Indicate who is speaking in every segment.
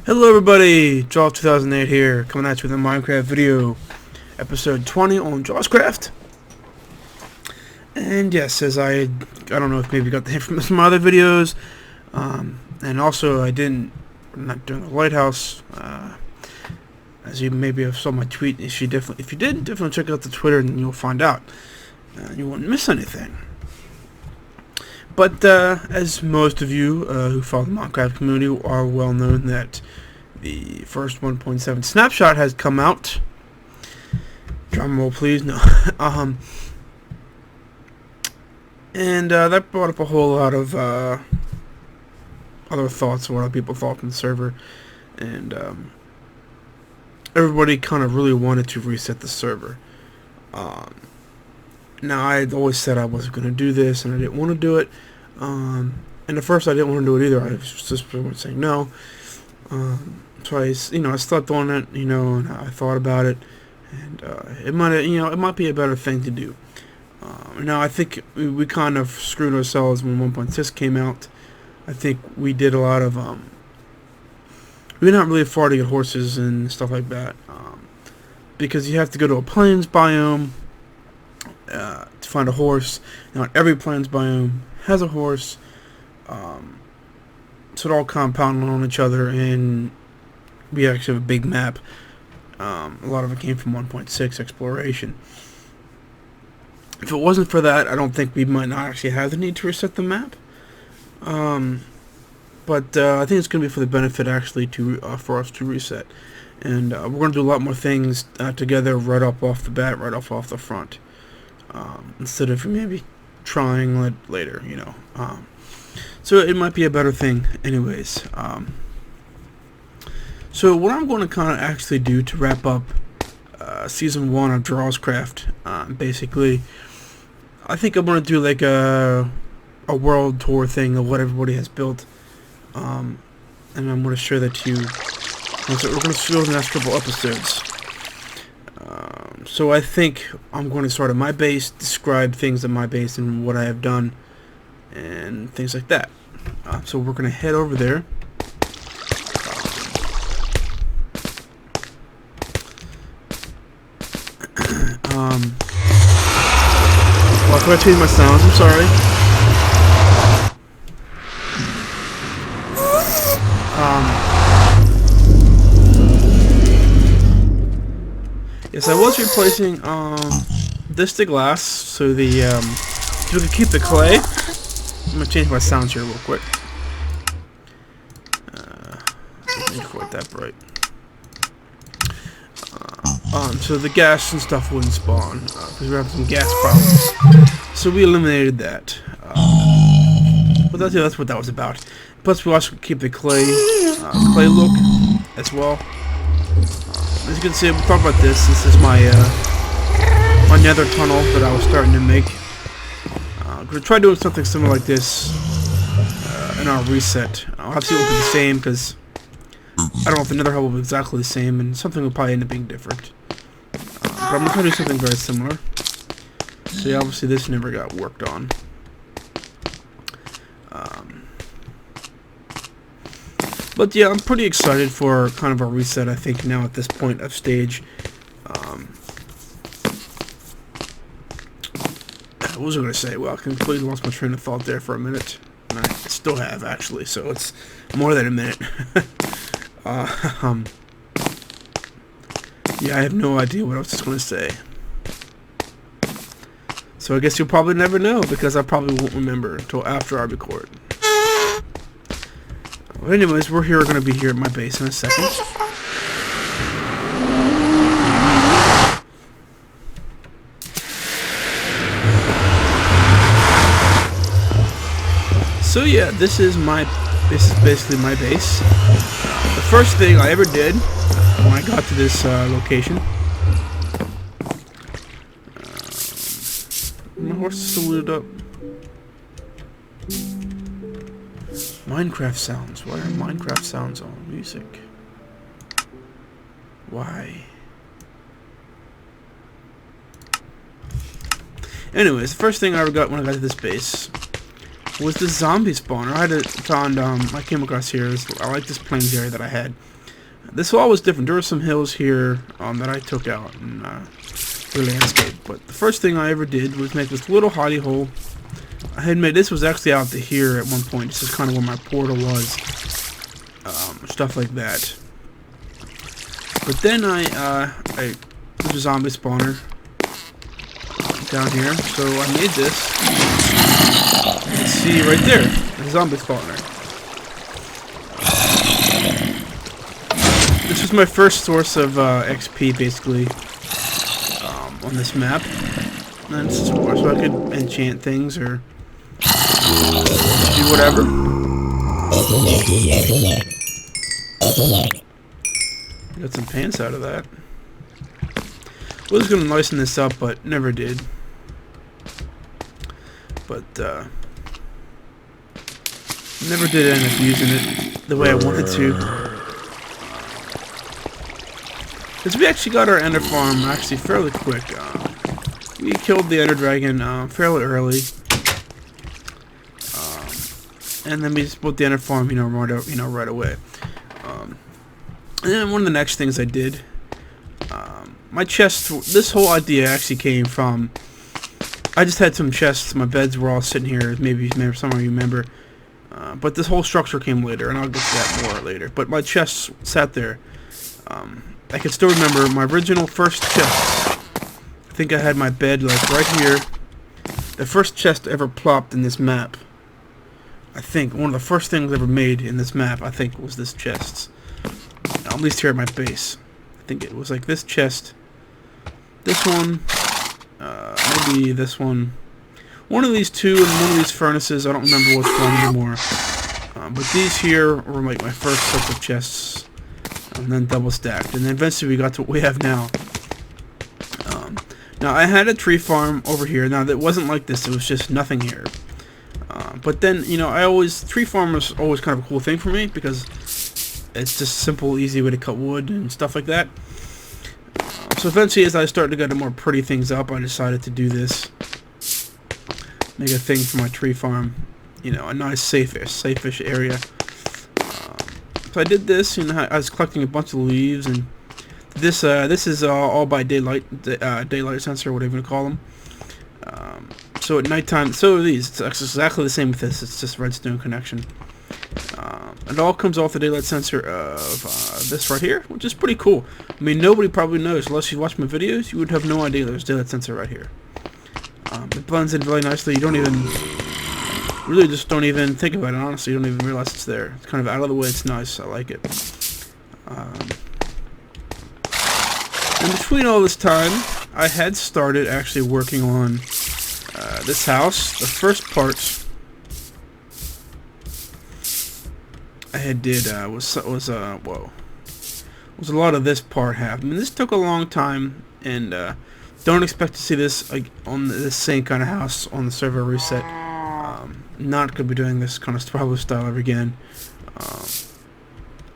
Speaker 1: Hello everybody, Jaws2008 here, coming at you with a Minecraft video, episode 20 on JawsCraft. And yes, as I don't know if maybe you got the hint from some other videos, and also I'm not doing the lighthouse, as you maybe have saw my tweet. If you did, definitely check out the Twitter and you'll find out. You won't miss anything. But as most of you who follow the Minecraft community are well known, that the first 1.7 snapshot has come out. Drum roll, please. No. And that brought up a whole lot of other thoughts, what other people thought from the server, and everybody kind of really wanted to reset the server. Now, I had always said I wasn't going to do this, and I didn't want to do it. And at first, I didn't want to do it either. I was just saying no. So I slept on it, and I thought about it, and it might be a better thing to do. Now, I think we kind of screwed ourselves when 1.6 came out. I think we did a lot of we went out really far to get horses and stuff like that, because you have to go to a plains biome to find a horse. Now, every plains biome has a horse, so it all compounded on each other, and we actually have a big map. A lot of it came from 1.6 exploration. If it wasn't for that, I don't think we might not actually have the need to reset the map. But I think it's going to be for the benefit actually for us to reset, and we're going to do a lot more things together right off the bat, right off the front. Instead of maybe trying later, so it might be a better thing anyways. So what I'm going to kind of actually do to wrap up season 1 of JawsCraft, basically, I think I'm going to do like a world tour thing of what everybody has built, and I'm going to share that to you. So we're going to show the next couple episodes. So I think I'm going to start at my base, describe things at my base and what I have done, and things like that. So we're going to head over there. Well, I forgot to change my sounds, I'm sorry. Yes, I was replacing this to glass, so so we can keep the clay. I'm gonna change my sounds here real quick. Make it that bright. So the gas and stuff wouldn't spawn because we were having some gas problems. So we eliminated that. But that's what that was about. Plus, we also keep the clay look as well. As you can see, we'll talk about this. This is my my nether tunnel that I was starting to make. I'm gonna try doing something similar like this in our reset. I'll have to see if it'll be the same, because I don't know if the nether hub will be exactly the same, and something will probably end up being different. But I'm gonna try to do something very similar. So yeah, obviously this never got worked on. But yeah, I'm pretty excited for kind of a reset, I think, now at this point of stage. What was I going to say? Well, I completely lost my train of thought there for a minute. And I still have, actually, so it's more than a minute. Yeah, I have no idea what I was just going to say. So I guess you'll probably never know, because I probably won't remember until after I record. But anyways, we're going to be here at my base in a second. So yeah, this is basically my base. The first thing I ever did when I got to this location. My horse is still looted up. Minecraft sounds. Why are Minecraft sounds on music? Why? Anyways, the first thing I ever got when I got to this base was the zombie spawner. I came across here. I like this plains area that I had. This wall was different. There were some hills here that I took out and the landscape. But the first thing I ever did was make this little hidey hole. I had made this was actually out to here at one point. This is kind of where my portal was, stuff like that. But then there's a zombie spawner down here, so I made this. You can see right there, the zombie spawner. This was my first source of XP, basically, on this map. And so I could enchant things or do whatever. Got some pants out of that. Was gonna lighten this up, but never did. But never did end up using it the way I wanted to. Because we actually got our ender farm actually fairly quick. We killed the ender dragon fairly early. And then we just built the ender farm, right away. And then one of the next things I did, my chest. This whole idea actually came from. I just had some chests. My beds were all sitting here. Maybe some of you remember. But this whole structure came later, and I'll get to that more later. But my chests sat there. I can still remember my original first chest. I think I had my bed like right here. The first chest ever plopped in this map. I think one of the first things ever made in this map, I think, was this chest. At least here at my base. I think it was like this chest. This one. Maybe this one. One of these two and one of these furnaces. I don't remember which one anymore. But these here were like my first set of chests. And then double stacked. And then eventually we got to what we have now. Now I had a tree farm over here. Now that wasn't like this. It was just nothing here. But then, tree farm was always kind of a cool thing for me because it's just simple, easy way to cut wood and stuff like that. So eventually, as I started to get more pretty things up, I decided to do this. Make a thing for my tree farm. A nice, safe-ish area. So I did this, I was collecting a bunch of leaves, and this is all by daylight sensor, whatever you want to call them. So at nighttime, so are these. It's exactly the same with this. It's just redstone connection. It all comes off the daylight sensor of this right here, which is pretty cool. I mean, nobody probably knows. Unless you watch my videos, you would have no idea there's a daylight sensor right here. It blends in really nicely. You don't even, really just don't even think about it, honestly. You don't even realize it's there. It's kind of out of the way. It's nice. I like it. And between all this time, I had started actually working on this house. The first part I had did was a lot of this part half. I mean, this took a long time, and don't expect to see this on this same kind of house on the server reset. Not gonna be doing this kind of probably style ever again.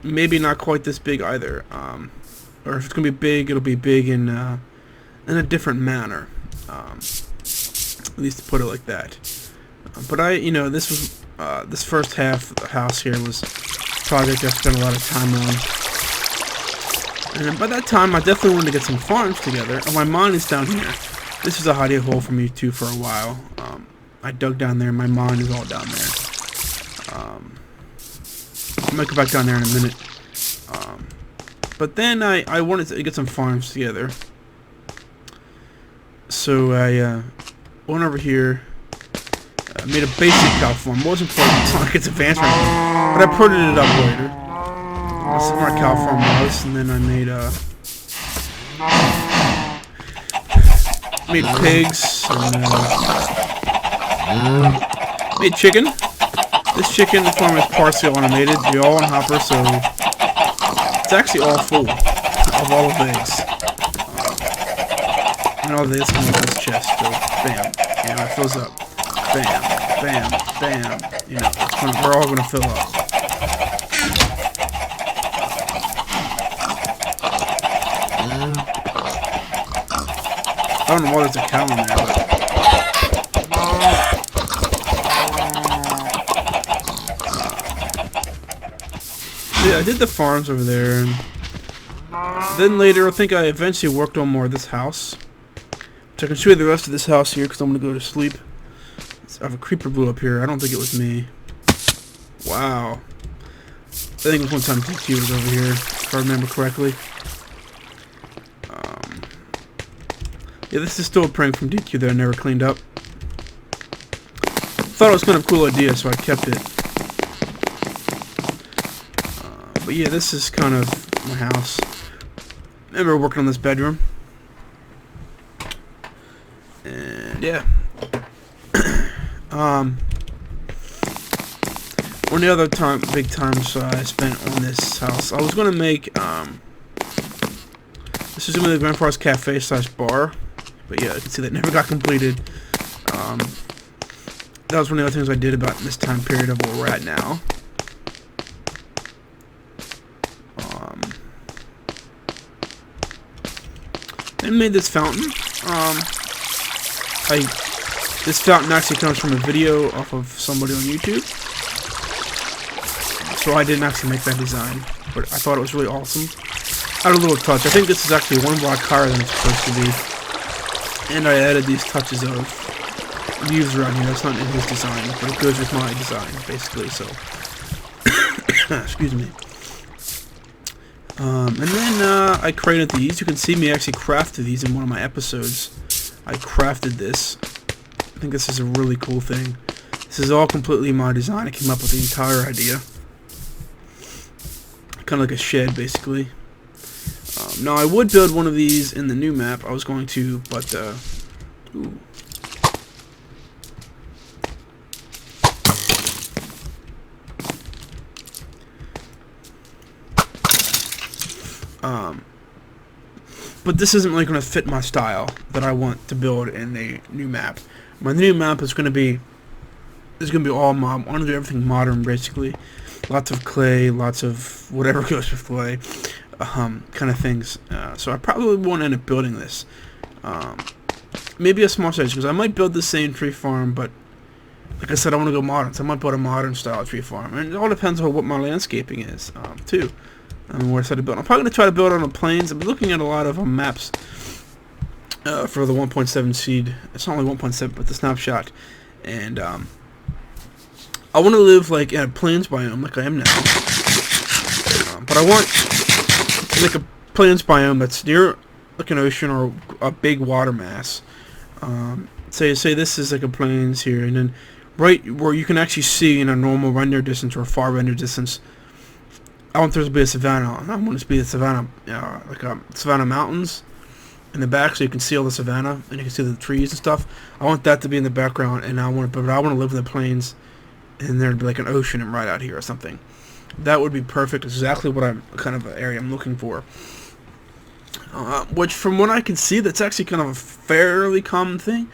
Speaker 1: Maybe not quite this big either. Or if it's gonna be big, it'll be big in a different manner. At least to put it like that. But this was this first half of the house here was a project I spent a lot of time on. And by that time, I definitely wanted to get some farms together. And my mine is down here. This is a hidey hole for me too for a while. I dug down there. My mine is all down there. I might go back down there in a minute. But then I wanted to get some farms together. So I went over here. Made a basic cow farm. It wasn't important. It's not like it's advanced or anything. But I ported it up later. That's where my cow farm was. And then I made pigs. And, made chicken. This chicken farm is partially automated. They're all on hopper, so it's actually all full of all of eggs. And all this comes in this chest. So bam. It fills up. Bam, bam, bam. We're all gonna fill up. I don't know why there's a cow in there, but yeah, I did the farms over there, and then later I think I eventually worked on more of this house. So I can show you the rest of this house here because I'm going to go to sleep. I have a creeper blew up here. I don't think it was me. Wow. I think it was one time DQ was over here, if I remember correctly. Yeah, this is still a prank from DQ that I never cleaned up. Thought it was kind of a cool idea, so I kept it. But yeah, this is kind of my house. I remember working on this bedroom. And yeah. One of the other big times I spent on this house, I was gonna make this is gonna be the Grandfather's Cafe / bar, but yeah, you can see that never got completed. That was one of the other things I did about this time period of where we're at now. I made this fountain. This fountain actually comes from a video off of somebody on YouTube. So I didn't actually make that design, but I thought it was really awesome. Add a little touch. I think this is actually one block higher than it's supposed to be. And I added these touches of leaves around here. That's not in his design, but it goes with my design, basically, so. Excuse me. And then I created these. You can see me actually crafted these in one of my episodes. I crafted this. I think this is a really cool thing. This is all completely my design. I came up with the entire idea. Kind of like a shed, basically. Now, I would build one of these in the new map. I was going to, but, ooh. But this isn't really going to fit my style that I want to build in the new map. My new map is going to be all mob. I want to do everything modern, basically. Lots of clay, lots of whatever goes with clay, kind of things. So I probably won't end up building this. Maybe a small size, because I might build the same tree farm, but like I said, I want to go modern, so I might build a modern style tree farm. And it all depends on what my landscaping is, too. I mean, where I started building. I'm probably going to try to build on the plains. I'm looking at a lot of maps for the 1.7 seed. It's not only 1.7, but the snapshot. And I want to live like in a plains biome, like I am now. But I want to make a plains biome that's near like an ocean or a big water mass. Say this is like a plains here, and then right where you can actually see in a normal render distance or far render distance. I want there to be a savanna. I want it to be a savanna, like savanna mountains in the back, so you can see all the savanna and you can see the trees and stuff. I want that to be in the background, and I want to live in the plains, and there'd be like an ocean and right out here or something. That would be perfect. It's exactly what kind of area I'm looking for. Which, from what I can see, that's actually kind of a fairly common thing.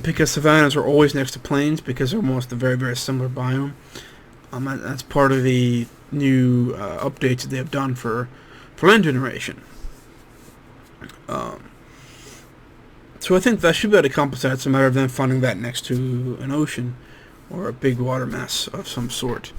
Speaker 1: Because savannas are always next to plains because they're almost a very, very similar biome. That's part of the new updates that they have done for land generation. So I think that should be able to compensate. It's a matter of them finding that next to an ocean or a big water mass of some sort.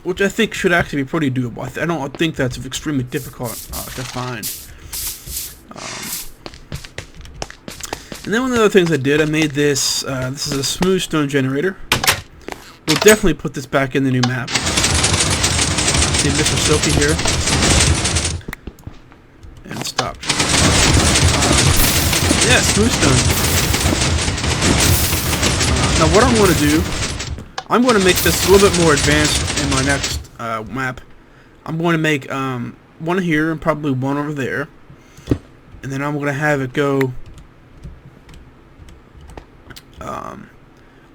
Speaker 1: Which I think should actually be pretty doable. I don't think that's extremely difficult to find. And then one of the other things I did, I made this. This is a smooth stone generator. We'll definitely put this back in the new map. See Mr. Silky here. And it stopped. Yeah, smooth stone. Now what I'm going to do, I'm going to make this a little bit more advanced in my next map. I'm going to make one here and probably one over there. And then I'm going to have it go...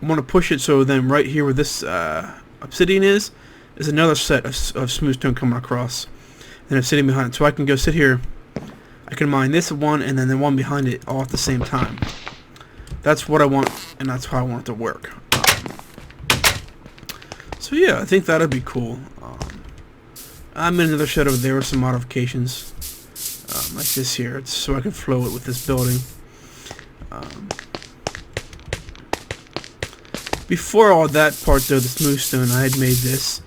Speaker 1: I'm going to push it so then right here where this obsidian is another set of smooth stone coming across. And it's sitting behind it. So I can go sit here. I can mine this one and then the one behind it all at the same time. That's what I want, and that's how I want it to work. So yeah, I think that'd be cool. I'm in another shed over there with some modifications. Like this here. It's so I can flow it with this building. Before all that part though, the smooth stone, I had made this.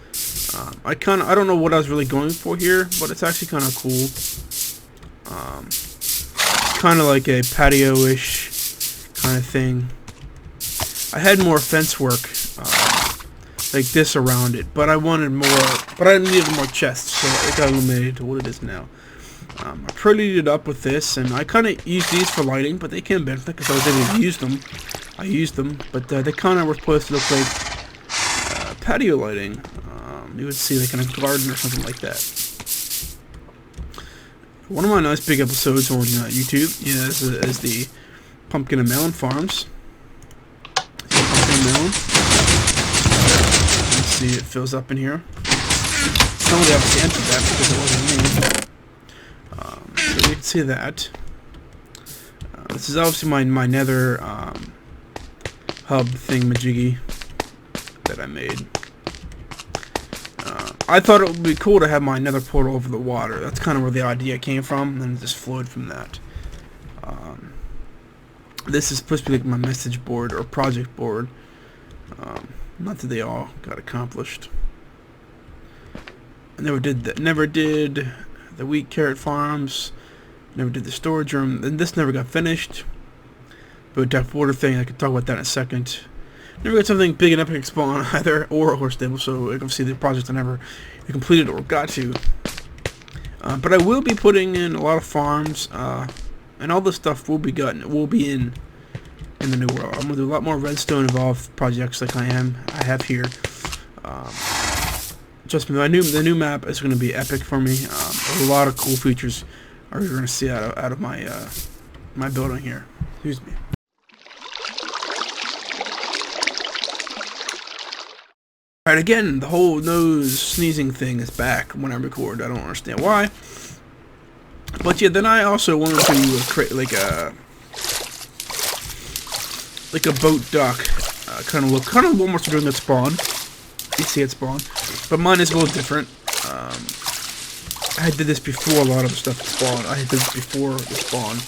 Speaker 1: I don't know what I was really going for here, but it's actually kind of cool. Kind of like a patio-ish kind of thing. I had more fence work like this around it, but I wanted more. But I needed more chests, so it got illuminated to what it is now. I prettied it up with this, and I kind of used these for lighting, but they came benefit because I was able to use them. I used them, but they kind of were supposed to look like patio lighting. You would see like in a garden or something like that. One of my nice big episodes on YouTube is the pumpkin and melon farms. Pumpkin and melon. Let's see, it fills up in here. Somebody obviously entered that because it wasn't me. So you can see that. This is obviously my nether hub thingamajiggy that I made. I thought it would be cool to have my nether portal over the water. That's kind of where the idea came from, and it just flowed from that. This is supposed to be like my message board or project board. Not that they all got accomplished. I never did that. Never did the wheat carrot farms. Never did the storage room. And this never got finished. But that border thing, I could talk about that in a second. Never got something big and epic spawn either, or a horse stable, so I can see the project I never completed or got to. But I will be putting in a lot of farms, and all this stuff will be in the new world. I'm gonna do a lot more redstone involved projects like I have here. Trust me, the new map is gonna be epic for me. A lot of cool features are you're gonna see out of my my building here. Excuse me. Alright, again, the whole nose sneezing thing is back when I record. I don't understand why. But yeah, then I also wanted to create like a boat dock kind of look, kind of almost doing it spawn. You see it spawn, but mine is a little different. I did this before a lot of the stuff spawned. I did this before the spawn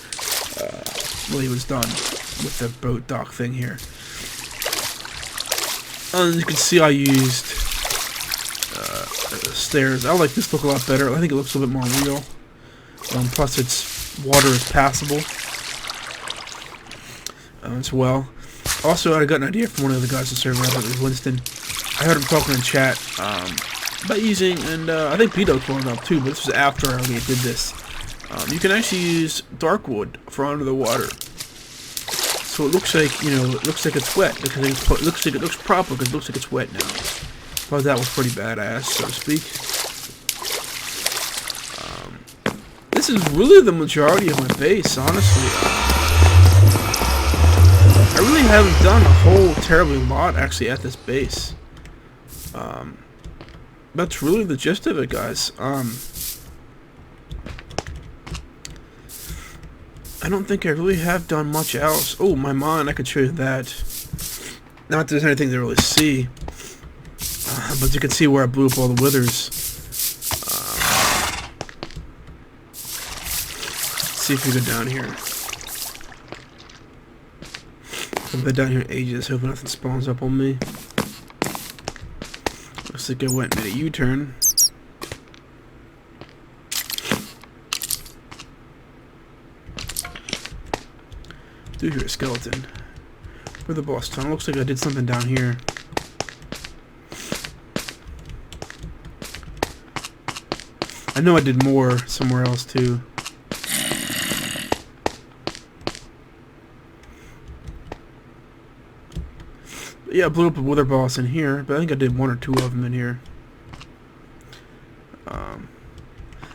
Speaker 1: really was done with the boat dock thing here. As you can see, I used stairs. I like this look a lot better. I think it looks a little bit more real. Plus, its water is passable as well. Also, I got an idea from one of the guys in the server. I thought it was Winston. I heard him talking in chat about using, and I think Pito told him up too. But this was after I already did this. You can actually use dark wood for under the water. So it looks like, it looks like it's wet because it looks proper because it looks like it's wet now. Thought that was pretty badass, so to speak. This is really the majority of my base, honestly. I really haven't done a whole terribly lot actually at this base. That's really the gist of it, guys. I don't think I really have done much else. Oh, my mine, I could show you that. Not that there's anything to really see. But you can see where I blew up all the withers. Let's see if we go down here. I've been down here ages, hoping nothing spawns up on me. Looks like I went and made a U-turn. Do hear a skeleton. Where the boss tunnel? Looks like I did something down here. I know I did more somewhere else too. But yeah, I blew up a wither boss in here, but I think I did one or two of them in here. I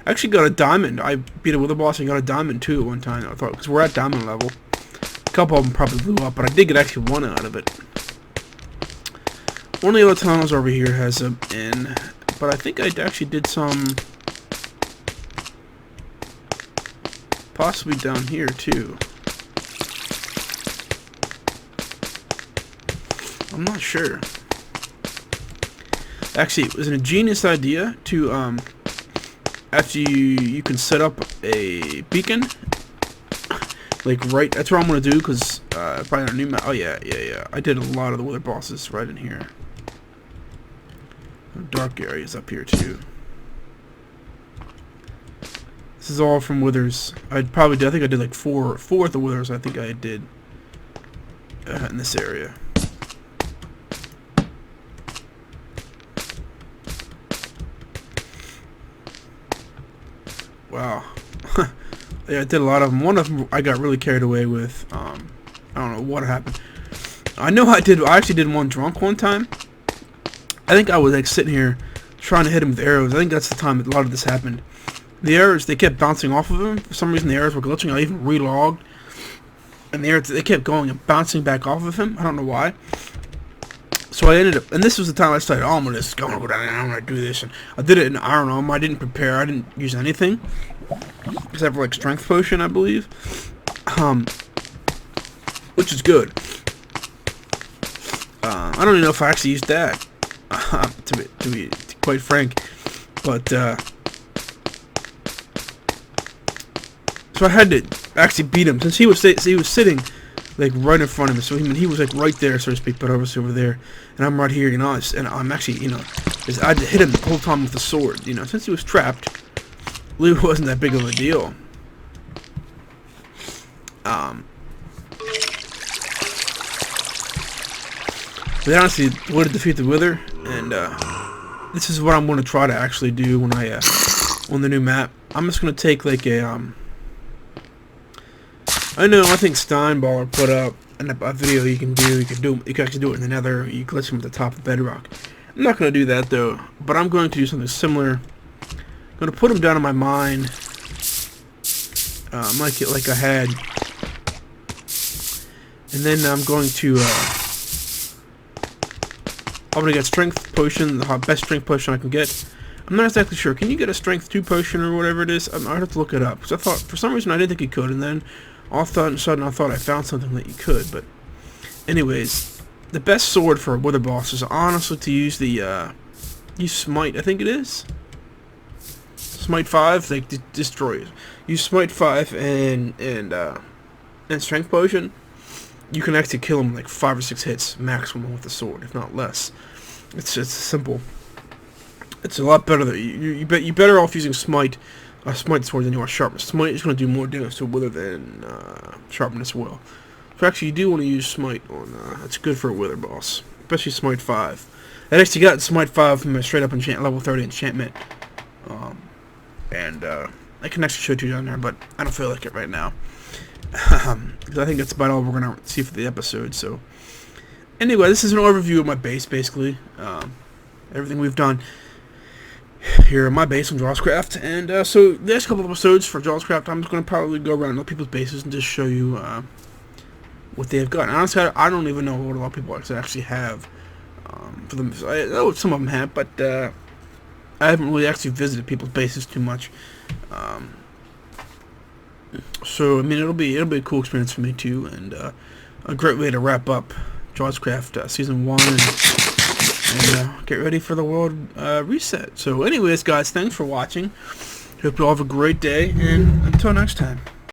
Speaker 1: actually got a diamond. I beat a wither boss and got a diamond too at one time. I thought, because we're at diamond level. A couple of them probably blew up, but I did get actually one out of it. One of the other tunnels over here has an inn, but I think I actually did some possibly down here too. I'm not sure. Actually, it was a genius idea to after you can set up a beacon. Like right, that's what I'm gonna do because probably on a new map. Oh yeah. I did a lot of the wither bosses right in here. Dark areas up here too. This is all from withers. I think I did like four of the withers. I think I did in this area. Wow. Yeah, I did a lot of them. One of them I got really carried away with. I don't know what happened. I know I actually did one drunk one time. I think I was like sitting here trying to hit him with arrows. I think that's the time that a lot of this happened. The arrows, they kept bouncing off of him. For some reason the arrows were glitching. I even relogged. And the arrows, they kept going and bouncing back off of him. I don't know why. So I ended up, and this was the time I started, oh, I'm going to go down, I'm going to do this. And I did it in Iron Arm. I didn't prepare. I didn't use anything. Except for like Strength Potion, I believe. Which is good. I don't even know if I actually used that. To be quite frank. But, so I had to actually beat him, since he was sitting like right in front of me. So he was like right there, so to speak, but obviously over there, and I'm right here, you know. And I'm actually, you know, I had to hit him the whole time with the sword, you know. Since he was trapped, it wasn't that big of a deal. But honestly, the way to defeat the Wither, and this is what I'm going to try to actually do when I on the new map. I'm just going to take like a I think Steinballer put up a video you can actually do it in the Nether. You glitch him at the top of Bedrock. I'm not going to do that though, but I'm going to do something similar. I'm going to put him down in my mine, like I had, and then I'm going to get Strength Potion, the best Strength Potion I can get. I'm not exactly sure. Can you get a Strength 2 potion or whatever it is? I'd have to look it up, because I thought, for some reason I didn't think you could, and then all of a sudden I thought I found something that you could. But anyways, the best sword for a Wither boss is honestly to use the use Smite, I think it is. Smite 5, like destroys. Use Smite 5 and Strength Potion. You can actually kill him like 5 or 6 hits maximum with the sword, if not less. It's simple. It's a lot better. You're better off using Smite sword than you are Sharpness. Smite is going to do more damage to Wither than Sharpness will. So actually, you do want to use Smite on. That's good for a Wither boss, especially Smite 5. I actually got Smite 5 from a straight up level 30 enchantment, and I can actually show it to you down there, but I don't feel like it right now. Because I think that's about all we're going to see for the episode. So anyway, this is an overview of my base, basically. Everything we've done here on my base on JawsCraft. And so the next couple of episodes for JawsCraft, I'm just going to probably go around other people's bases and just show you what they've got. And honestly, I don't even know what a lot of people actually have for them. I know some of them have, but I haven't really actually visited people's bases too much. So I mean, it'll be a cool experience for me too, and a great way to wrap up JawsCraft Season 1 and get ready for the world reset. So anyways, guys, thanks for watching. Hope you all have a great day, and until next time.